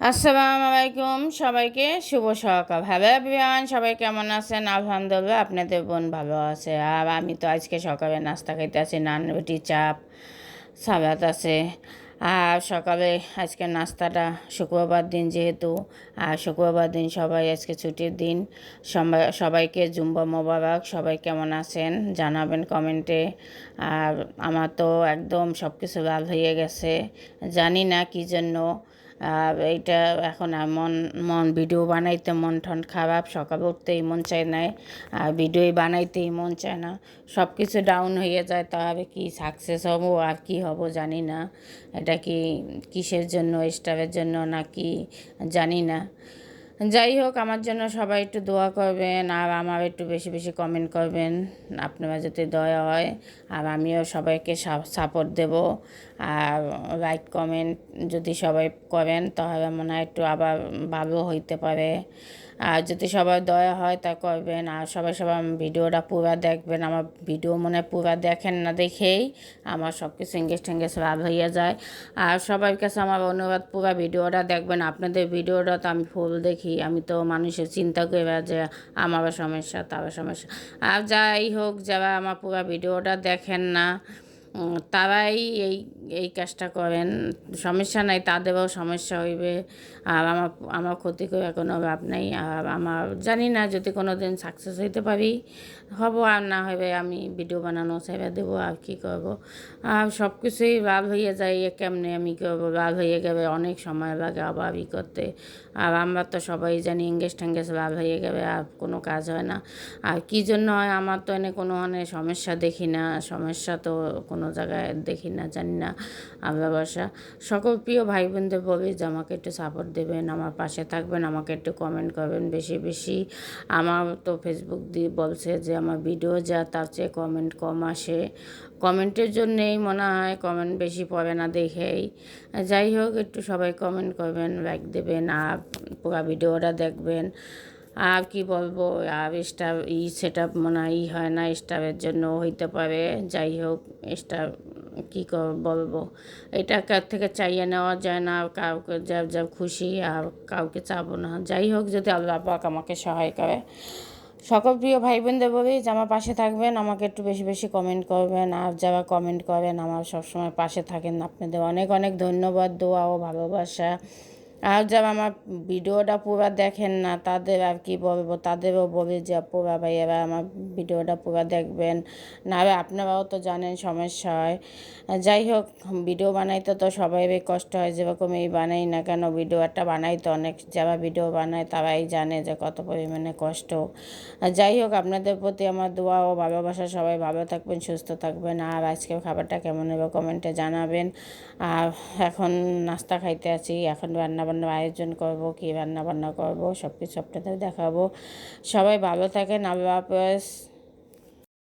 আসসালামু আলাইকুম সবাইকে শুভ সকাল। হ্যালো এভরিওয়ান, সবাই কেমন আছেন? আলহামদুলিল্লাহ আপনাদের বোন ভালো আছে। আর আমি তো আজকে সকালে নাস্তা খাইতে আছি, নান রুটি চাপ সালাদ আছে। আর সকালে আজকে নাস্তাটা শুক্রবার দিন যেহেতু, আর শুক্রবার দিন সবাই আজকে ছুটির দিন। সবাইকে জুম্বা মোবারক। সবাই কেমন আছেন জানাবেন কমেন্টে। আর আমার তো একদম সব কিছু লাল হয়ে গেছে, জানি না কী জন্য। আর এইটা এখন মন মন ভিডিও বানাইতে মন টন খারাপ, সকালে উঠতেই মন চায় না, আর ভিডিও বানাইতেই মন চায় না, সব কিছু ডাউন হয়ে যায়। তাহলে কি সাকসেস হব আর কি হব জানি না। এটা কি কিসের জন্য, স্টারের জন্য নাকি জানি না। যাই হোক, আমার জন্য সবাই একটু দোয়া করবেন আর আমার একটু বেশি বেশি কমেন্ট করবেন, আপনারা যদি দয়া হয়। আর আমিও সবাইকে সাপোর্ট দেব। আর লাইক কমেন্ট যদি সবাই করেন তাহলে মনে হয় একটু আবার ভালো হইতে পারে। আর যদি সবাই দয়া হয় তা করবেন। আর সবাই সবাই ভিডিওটা পুরা দেখবেন। আমার ভিডিও মনে হয় পুরা দেখেন না, দেখেই আমার সব কিছু ইংলিশ টিংলিশ লাভ হয়ে যায়। আর সবার কাছে আমার অনুরোধ, পুরা ভিডিওটা দেখবেন। আপনাদের ভিডিওটা তো আমি ফুল দেখি, আমি তো মানুষের চিন্তা করি যে আমারও সমস্যা তারও সমস্যা। আর যাই হোক, যারা আমার পুরা ভিডিওটা দেখেন না তারাই এই এই কাজটা করেন। সমস্যা নাই, তাদেরও সমস্যা হইবে। আর আমার আমার ক্ষতি করে কোনো লাভ নেই। আর আমার জানি না যদি কোনো দিন সাকসেস হইতে পারি হব, আর না হবে আমি ভিডিও বানানো ছেড়ে দেবো। আর কী করবো, আর সব কিছুই লাভ হয়ে যায়। কেমনে আমি করবো, লাভ হয়ে গেলে অনেক সময় লাগে আবার ই করতে। আর আমরা তো সবাই জানি ইংলিশ টেঙ্গেজ লাভ হয়ে গেলে আর কোনো কাজ হয় না। আর কী জন্য হয় আমার তো এনে কোনো সমস্যা দেখি না, সমস্যা তো কোনো জায়গায় দেখি না, জানি না। আল্লাহ বাসা সকল প্রিয় ভাই বোনদের বলি যে আমাকে একটু সাপোর্ট দেবেন, আমার পাশে থাকবেন, আমাকে একটু কমেন্ট করবেন বেশি বেশি। আমার তো ফেসবুক দিয়ে বলছে যে আমার ভিডিও যা তার চেয়ে কমেন্ট কম আসে। কমেন্টের জন্যেই মনে হয় কমেন্ট বেশি পড়ে না দেখেই। যাই হোক, একটু সবাই কমেন্ট করবেন, লাইক দেবেন আর পুরো ভিডিওটা দেখবেন। আর কি বলবো, আর স্টার সেট আপ মনে হয় হয় না, স্টারের জন্য হইতে পারে। যাই হোক, স্টার কী বলবো, এটা কার থেকে চাইয়ে নেওয়া যায় না। কাউকে যা যা খুশি, আর কাউকে চাবো না। যাই হোক, যদি আল্লাহ পাক আমাকে সহায় করে। সকল প্রিয় ভাই বোনদের বলি যে আমার পাশে থাকবেন, আমাকে একটু বেশি বেশি কমেন্ট করবেন। আর যারা কমেন্ট করেন আমার সবসময় পাশে থাকেন, আপনাদের অনেক অনেক ধন্যবাদ, দোয়া ও ভালোবাসা। আর যারা আমার ভিডিওটা পুরো দেখেন না তাদের আর কি বলবো, তাদেরও বলি যে পুরা ভাইয়েরা আমার ভিডিওটা পুরো দেখবেন, না আপনারাও তো জানেন সমস্যা হয়। যাই হোক, ভিডিও বানাইতে তো সবাইরই কষ্ট হয়, যেরকম এই বানাই না কেন ভিডিওটা বানাইতে অনেক, যারা ভিডিও বানায় তারাই জানে যে কত পরিমাণে কষ্ট। যাই হোক, আপনাদের প্রতি আমার দোয়া ও ভালোবাসা। সবাই ভালো থাকবেন, সুস্থ থাকবেন। আর আজকের খাবারটা কেমন হবে কমেন্টে জানাবেন। আর এখন নাস্তা খাইতে আছি, এখন রান্নাবান্নার আয়োজন করব, কী রান্নাবান্না করব সব কিছু আপনাদের দেখাবো। সবাই ভালো থাকেন, আল্লাহ হাফেজ।